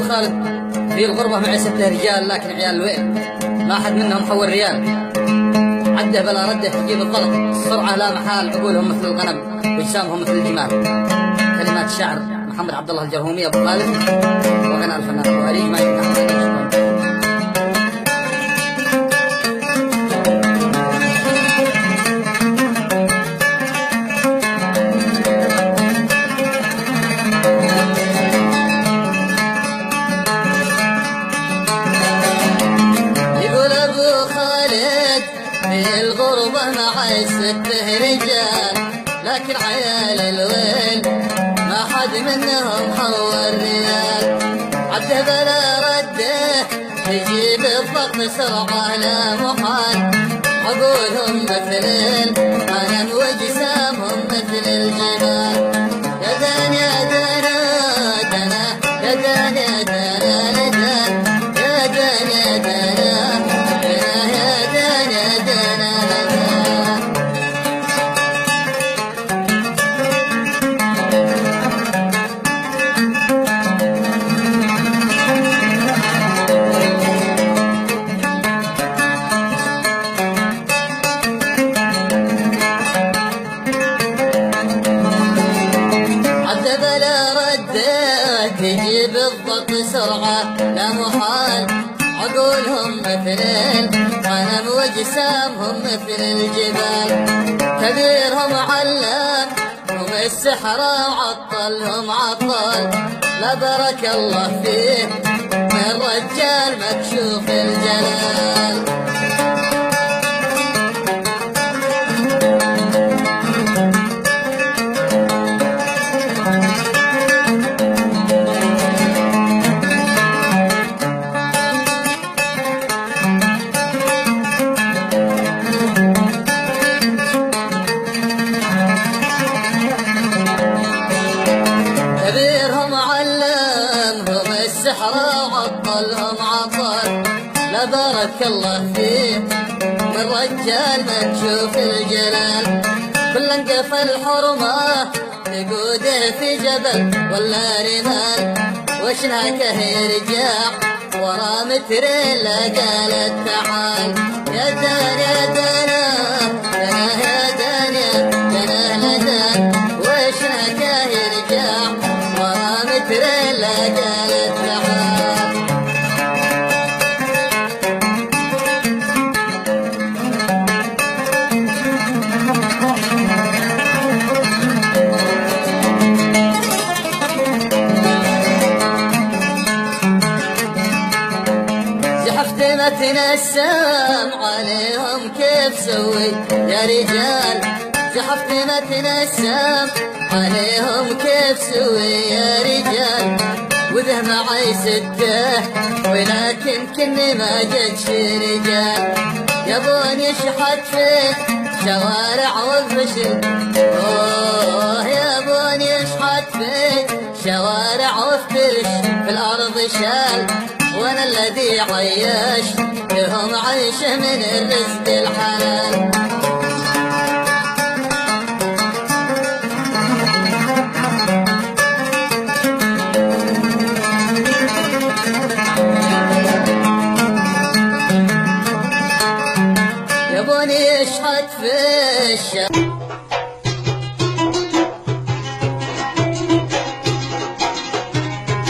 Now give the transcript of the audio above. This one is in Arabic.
خالد في الغربة مع 6 رجال، لكن عيال الويل ما حد منهم حول ريال. عده بلا رده تجيب الضغط، السرعة لا محال، عقولهم مثل الغنم واجسامهم مثل الجمال. كلمات الشاعر محمد عبد الله الجرهومي أبو خالد، وغنى الفنان أبو أريج ما يمكن. في الغربة مع 6 رجال، لكن عيال الويل ما حد منهم حول ريال. عده بلا رده يجيب الضغط سرعة لا محال، عقولهم مثل الغنم واجسامهم مثل الجبال. يا دان يا دان يا دان يا دان يا دان يا دان يا دان تجيب الضغط سرعة لا محال، عقولهم مثل الغنم واجسامهم مثل الجبال. كبيرهم علام هم السحرة وعطلهم عطال، لا بارك الله فيه من رجال مكشوف الجلال. كبيرهم علمهم السحرة وعطلهم عطل، لا بارك الله فيه من رجال مكشوف الجلال. كل انقفل حرمه يقوده في جبل ولا رمال، وشناكه يرجع ورا مترين لا قالت تعال. يا دان يا دان يا دان يا دان يا دان، وشناكه يرجع ورا مترين لا قالت تعال. زحفت متنسم عليهم كيف سوي يا رجال، زحفت متنسم عليهم كيف سوي يا رجال. وذه معي 6 ولكن كني ما جدش رجال، يبون يشحت في شوارع وفشل. يبون يشحت في شوارع وفرش في الأرض شال، وانا الذي عيش لهم عيش من الرزق الحلال. يبون يشحت في الشارع